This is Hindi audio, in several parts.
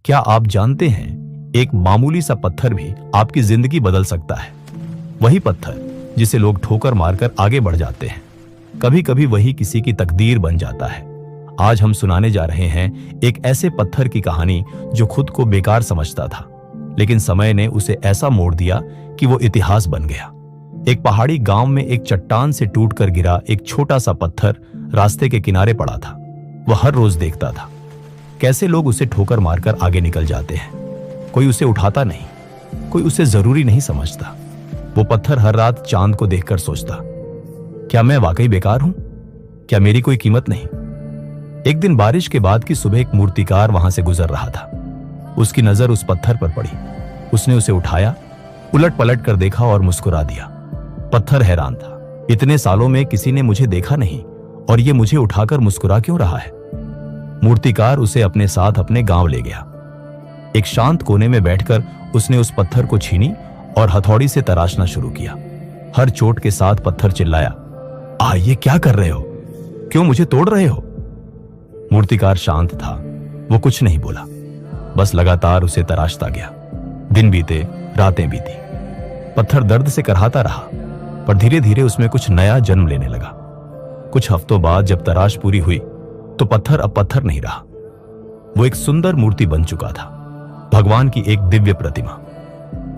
क्या आप जानते हैं, एक मामूली सा पत्थर भी आपकी जिंदगी बदल सकता है। वही पत्थर जिसे लोग ठोकर मारकर आगे बढ़ जाते हैं, कभी कभी वही किसी की तकदीर बन जाता है। आज हम सुनाने जा रहे हैं एक ऐसे पत्थर की कहानी जो खुद को बेकार समझता था, लेकिन समय ने उसे ऐसा मोड़ दिया कि वो इतिहास बन गया। एक पहाड़ी गांव में एक चट्टान से टूटकर गिरा एक छोटा सा पत्थर रास्ते के किनारे पड़ा था। वह हर रोज देखता था कैसे लोग उसे ठोकर मारकर आगे निकल जाते हैं। कोई उसे उठाता नहीं, कोई उसे जरूरी नहीं समझता। वो पत्थर हर रात चांद को देखकर सोचता, क्या मैं वाकई बेकार हूं? क्या मेरी कोई कीमत नहीं? एक दिन बारिश के बाद की सुबह एक मूर्तिकार वहां से गुजर रहा था। उसकी नजर उस पत्थर पर पड़ी। उसने उसे उठाया, उलट पलट कर देखा और मुस्कुरा दिया। पत्थर हैरान था, इतने सालों में किसी ने मुझे देखा नहीं और ये मुझे उठाकर मुस्कुरा क्यों रहा है? मूर्तिकार उसे अपने साथ अपने गांव ले गया। एक शांत कोने में बैठकर उसने उस पत्थर को छीनी और हथौड़ी से तराशना शुरू किया। हर चोट के साथ पत्थर चिल्लाया, ये क्या कर रहे हो? क्यों मुझे तोड़ रहे हो? मूर्तिकार शांत था, वो कुछ नहीं बोला, बस लगातार उसे तराशता गया। दिन बीते, रातें बीती, पत्थर दर्द से करहाता रहा, पर धीरे धीरे उसमें कुछ नया जन्म लेने लगा। कुछ हफ्तों बाद जब तराश पूरी हुई तो पत्थर अब पत्थर नहीं रहा। वो एक सुंदर मूर्ति बन चुका था, भगवान की एक दिव्य प्रतिमा।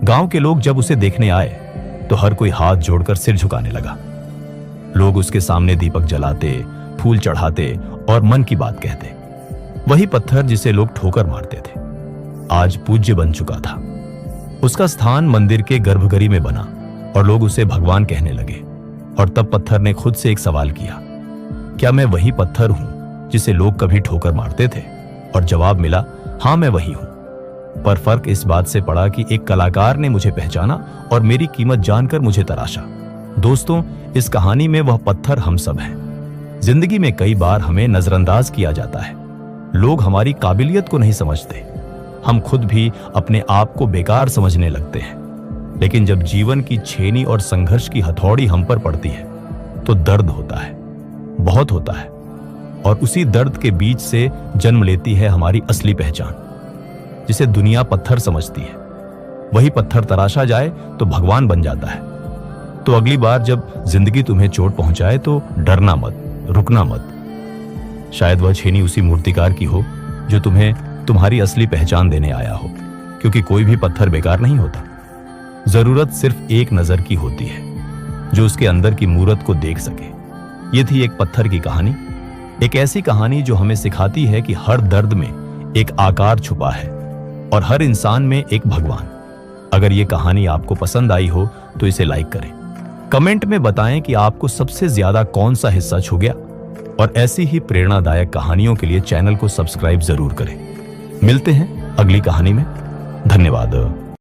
गांव के लोग जब उसे देखने आए तो हर कोई हाथ जोड़कर सिर झुकाने लगा। लोग उसके सामने दीपक जलाते, फूल चढ़ाते और मन की बात कहते। वही पत्थर जिसे लोग ठोकर मारते थे आज पूज्य बन चुका था। उसका स्थान मंदिर के गर्भगृह में बना और लोग उसे भगवान कहने लगे। और तब पत्थर ने खुद से एक सवाल किया, क्या मैं वही पत्थर हूं जिसे लोग कभी ठोकर मारते थे? और जवाब मिला, हां मैं वही हूं। पर फर्क इस बात से पड़ा कि एक कलाकार ने मुझे पहचाना और मेरी कीमत जानकर मुझे तराशा। दोस्तों, इस कहानी में वह पत्थर हम सब हैं। जिंदगी में कई बार हमें नजरअंदाज किया जाता है। लोग हमारी काबिलियत को नहीं समझते। हम खुद भी अपने आप को बेकार समझने लगते हैं। लेकिन जब जीवन की छेनी और संघर्ष की हथौड़ी हम पर पड़ती है तो दर्द होता है, बहुत होता है। और उसी दर्द के बीच से जन्म लेती है हमारी असली पहचान, जिसे दुनिया पत्थर समझती है। वही पत्थर तराशा जाए तो भगवान बन जाता है। तो अगली बार जब जिंदगी तुम्हें चोट पहुंचाए तो डरना मत, रुकना मत। शायद वह छेनी उसी मूर्तिकार की हो जो तुम्हें तुम्हारी असली पहचान देने आया हो, क्योंकि कोई भी पत्थर बेकार नहीं होता। जरूरत सिर्फ एक नजर की होती है जो उसके अंदर की मूरत को देख सके। ये थी एक पत्थर की कहानी, एक ऐसी कहानी जो हमें सिखाती है कि हर दर्द में एक आकार छुपा है और हर इंसान में एक भगवान। अगर ये कहानी आपको पसंद आई हो तो इसे लाइक करें। कमेंट में बताएं कि आपको सबसे ज्यादा कौन सा हिस्सा छू गया। और ऐसी ही प्रेरणादायक कहानियों के लिए चैनल को सब्सक्राइब जरूर करें। मिलते हैं अगली कहानी में। धन्यवाद।